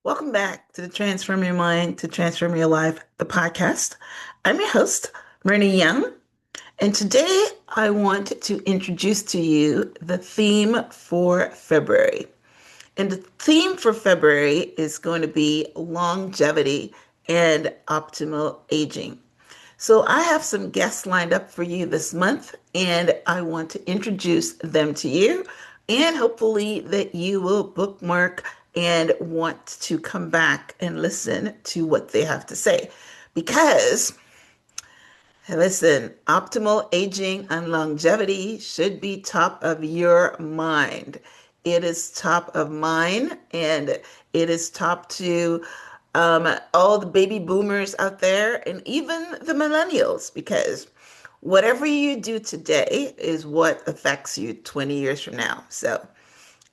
Welcome back to the Transform Your Mind to Transform Your Life, the podcast. I'm your host, Myrna Young, and today I want to introduce to you the theme for February. And the theme for February is going to be longevity and optimal aging. So I have some guests lined up for you this month, and I want to introduce them to you, and hopefully that you will bookmark and want to come back and listen to what they have to say. Because, listen, optimal aging and longevity should be top of your mind. It is top of mind, and it is top to all the baby boomers out there and even the millennials, because whatever you do today is what affects you 20 years from now. So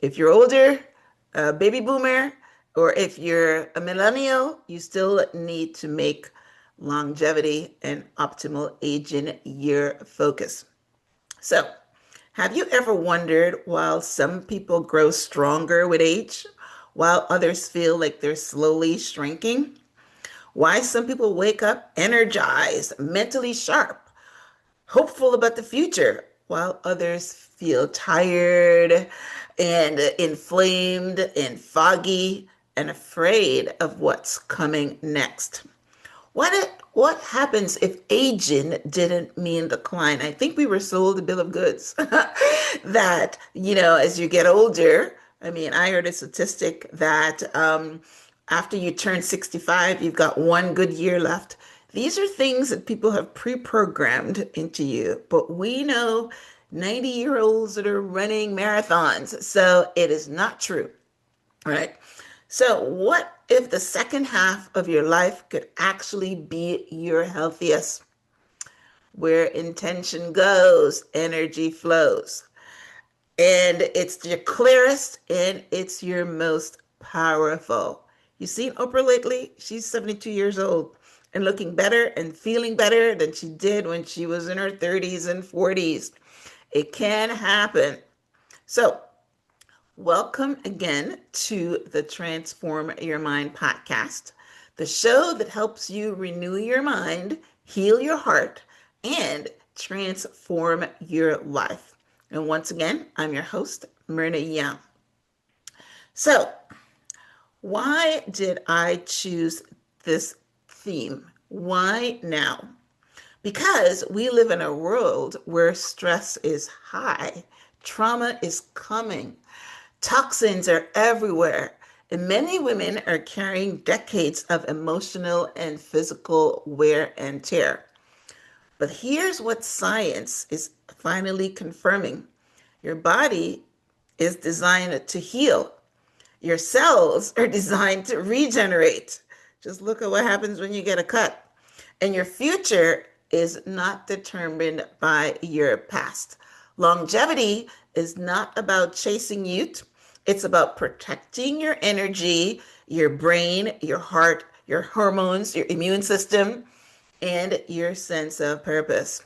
if you're older, a baby boomer, or if you're a millennial, you still need to make longevity and optimal aging your focus. So, have you ever wondered why some people grow stronger with age while others feel like they're slowly shrinking? Why some people wake up energized, mentally sharp, hopeful about the future, while others feel tired and inflamed and foggy and afraid of what's coming next. What happens if aging didn't mean decline? I think we were sold a bill of goods that, as you get older, I mean, I heard a statistic that after you turn 65, you've got one good year left. These are things that people have pre-programmed into you, but we know 90-year-olds that are running marathons, so it is not true, right? So, what if the second half of your life could actually be your healthiest? Where intention goes, energy flows. And it's your clearest and it's your most powerful. You seen Oprah lately? She's 72 years old and looking better and feeling better than she did when she was in her 30s and 40s. It can happen. So, welcome again to the Transform Your Mind podcast, the show that helps you renew your mind, heal your heart, and transform your life. And once again, I'm your host, Myrna Young. So, why did I choose this theme? Why now? Because we live in a world where stress is high, trauma is coming, toxins are everywhere, and many women are carrying decades of emotional and physical wear and tear. But here's what science is finally confirming: your body is designed to heal, your cells are designed to regenerate. Just look at what happens when you get a cut. And your future is not determined by your past. Longevity is not about chasing youth. It's about protecting your energy, your brain, your heart, your hormones, your immune system, and your sense of purpose.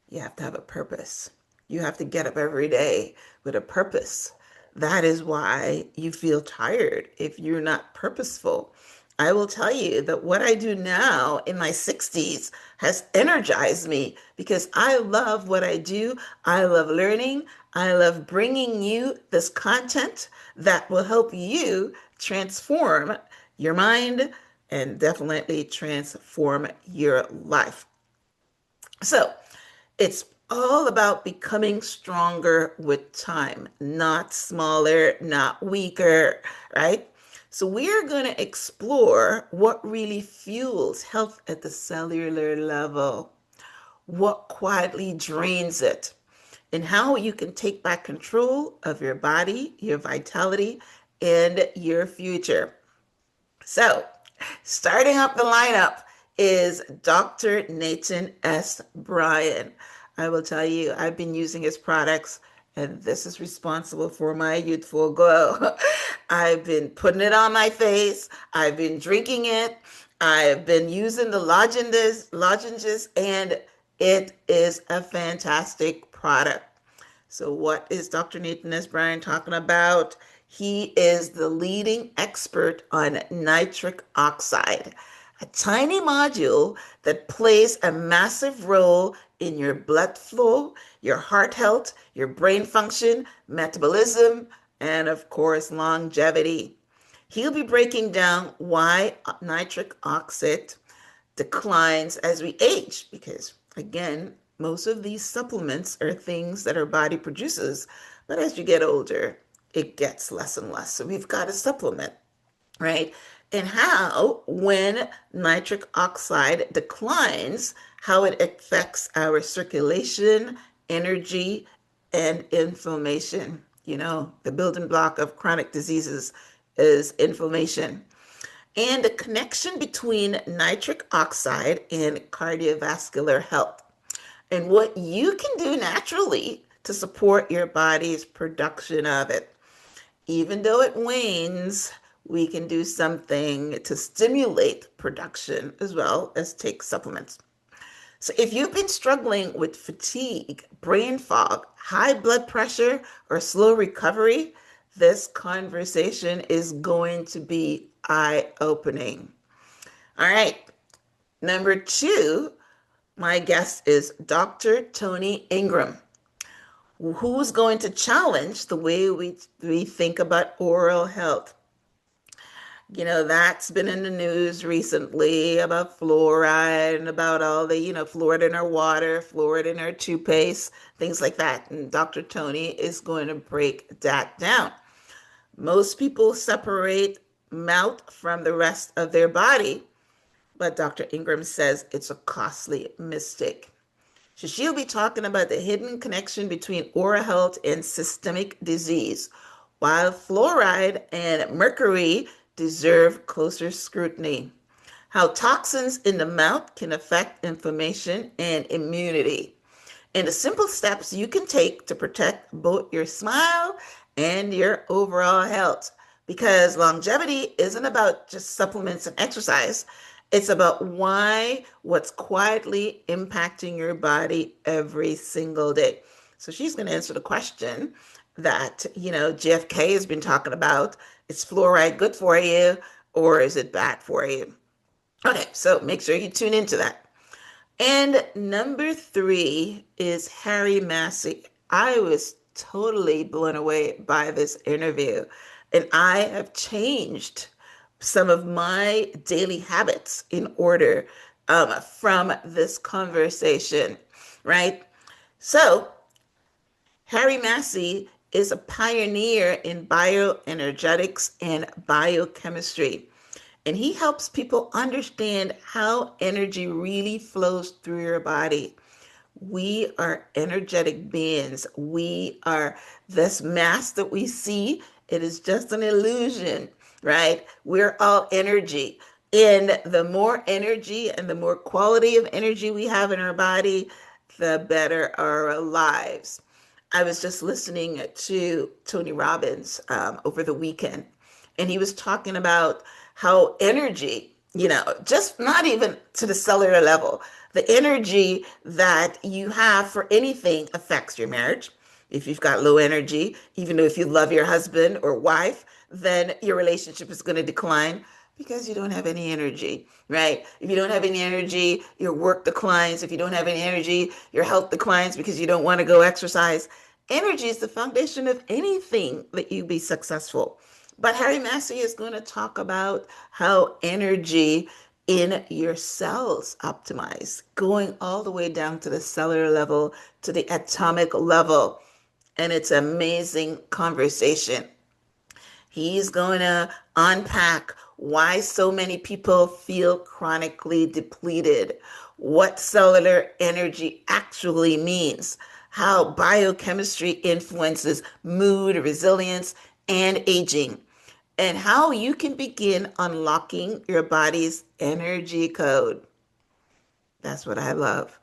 You have to have a purpose. You have to get up every day with a purpose. That is why you feel tired if you're not purposeful. I will tell you that what I do now in my 60s has energized me because I love what I do. I love learning. I love bringing you this content that will help you transform your mind and definitely transform your life. So, it's all about becoming stronger with time, not smaller, not weaker, right? So, we're going to explore what really fuels health at the cellular level, what quietly drains it, and how you can take back control of your body, your vitality, and your future. So, starting up the lineup is Dr. Nathan S. Bryan. I will tell you, I've been using his products, and this is responsible for my youthful glow. I've been putting it on my face, I've been drinking it, I've been using the lozenges, and it is a fantastic product. So, what is Dr. Nathan S. Bryan talking about? He is the leading expert on nitric oxide, a tiny module that plays a massive role in your blood flow, your heart health, your brain function, metabolism, and of course, longevity. He'll be breaking down why nitric oxide declines as we age, because again, most of these supplements are things that our body produces, but as you get older, it gets less and less. So we've got to supplement, right? And how, when nitric oxide declines, how it affects our circulation, energy, and inflammation. You know, the building block of chronic diseases is inflammation, and the connection between nitric oxide and cardiovascular health, and what you can do naturally to support your body's production of it. Even though it wanes, we can do something to stimulate production as well as take supplements. So, if you've been struggling with fatigue, brain fog, high blood pressure, or slow recovery, this conversation is going to be eye opening. All right. Number two, my guest is Dr. Tony Ingram, who's going to challenge the way we think about oral health. You know, that's been in the news recently about fluoride and about all the, fluoride in our water, fluoride in our toothpaste, things like that. And Dr. Tony is going to break that down. Most people separate mouth from the rest of their body, but Dr. Ingram says it's a costly mistake. So she'll be talking about the hidden connection between oral health and systemic disease, while fluoride and mercury deserve closer scrutiny. How toxins in the mouth can affect inflammation and immunity, and the simple steps you can take to protect both your smile and your overall health. Because longevity isn't about just supplements and exercise, it's about what's quietly impacting your body every single day. So she's going to answer the question that, JFK has been talking about. Is fluoride good for you, or is it bad for you? Okay, so make sure you tune into that. And number three is Harry Massie. I was totally blown away by this interview, and I have changed some of my daily habits in order from this conversation, right? So, Harry Massie is a pioneer in bioenergetics and biochemistry, and he helps people understand how energy really flows through your body. We are energetic beings. We are this mass that we see. It is just an illusion, right? We're all energy. And the more energy and the more quality of energy we have in our body, the better our lives. I was just listening to Tony Robbins over the weekend, and he was talking about how energy, just not even to the cellular level, the energy that you have for anything affects your marriage. If you've got low energy, even though if you love your husband or wife, then your relationship is going to decline because you don't have any energy, right? If you don't have any energy, your work declines. If you don't have any energy, your health declines because you don't want to go exercise. Energy is the foundation of anything that you be successful. But Harry Massie is going to talk about how energy in your cells optimize, going all the way down to the cellular level, to the atomic level. And it's an amazing conversation. He's going to unpack why so many people feel chronically depleted, what cellular energy actually means, how biochemistry influences mood, resilience, and aging, and how you can begin unlocking your body's energy code. That's what I love.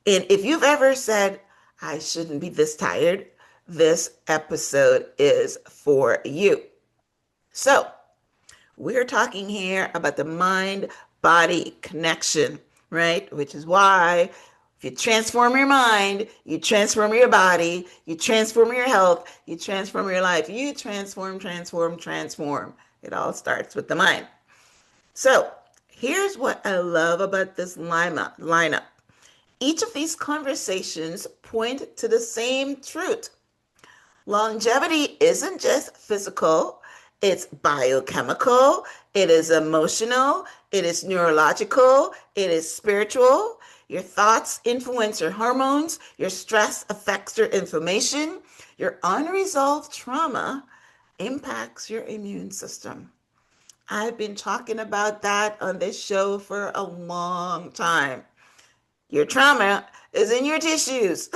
And if you've ever said, I shouldn't be this tired, this episode is for you. So, we're talking here about the mind body connection, right? Which is why If you transform your mind, you transform your body, you transform your health, you transform your life. You transform, transform, transform. It all starts with the mind. So here's what I love about this lineup. Each of these conversations point to the same truth. Longevity isn't just physical, it's biochemical, it is emotional, it is neurological, it is spiritual. Your thoughts influence your hormones, your stress affects your inflammation, your unresolved trauma impacts your immune system. I've been talking about that on this show for a long time. Your trauma is in your tissues,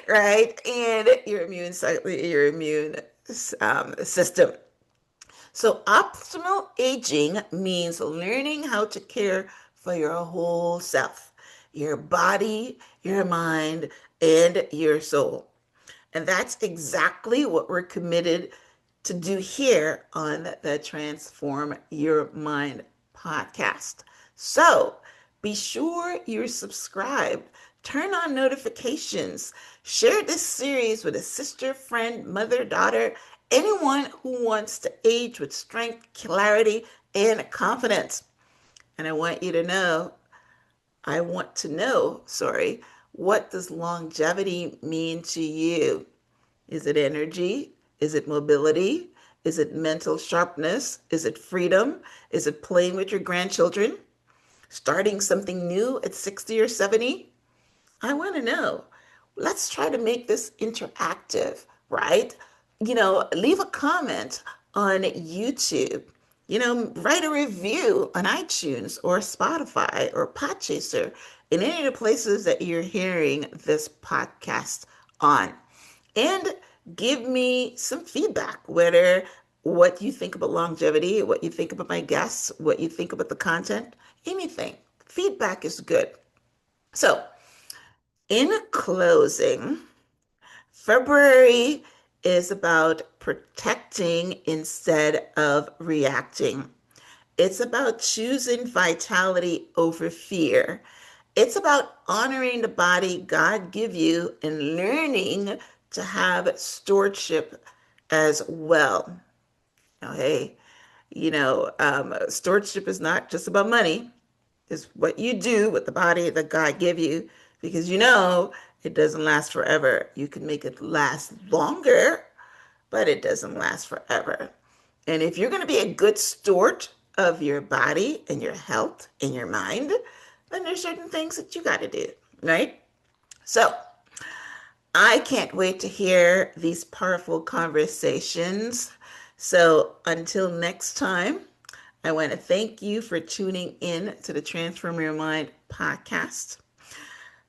right? And your immune system. So optimal aging means learning how to care for your whole self, your body, your mind, and your soul. And that's exactly what we're committed to do here on the Transform Your Mind podcast. So be sure you're subscribed, turn on notifications, share this series with a sister, friend, mother, daughter, anyone who wants to age with strength, clarity, and confidence. And I want to know, what does longevity mean to you? Is it energy? Is it mobility? Is it mental sharpness? Is it freedom? Is it playing with your grandchildren? Starting something new at 60 or 70? I want to know. Let's try to make this interactive, right? Leave a comment on YouTube. Write a review on iTunes or Spotify or Podchaser in any of the places that you're hearing this podcast on. And give me some feedback, whether what you think about longevity, what you think about my guests, what you think about the content, anything. Feedback is good. So, in closing, February is about protecting instead of reacting. It's about choosing vitality over fear. It's about honoring the body God give you and learning to have stewardship as well. Now, hey, stewardship is not just about money. It's what you do with the body that God give you, because it doesn't last forever. You can make it last longer, but it doesn't last forever. And if you're going to be a good steward of your body and your health and your mind, then there's certain things that you got to do, right? So I can't wait to hear these powerful conversations. So until next time, I want to thank you for tuning in to the Transform Your Mind podcast.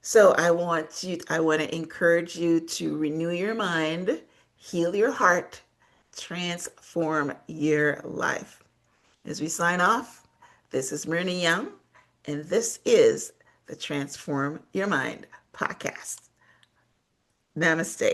So I want to encourage you to renew your mind, heal your heart, transform your life. As we sign off, this is Myrna Young, and this is the Transform Your Mind podcast. Namaste.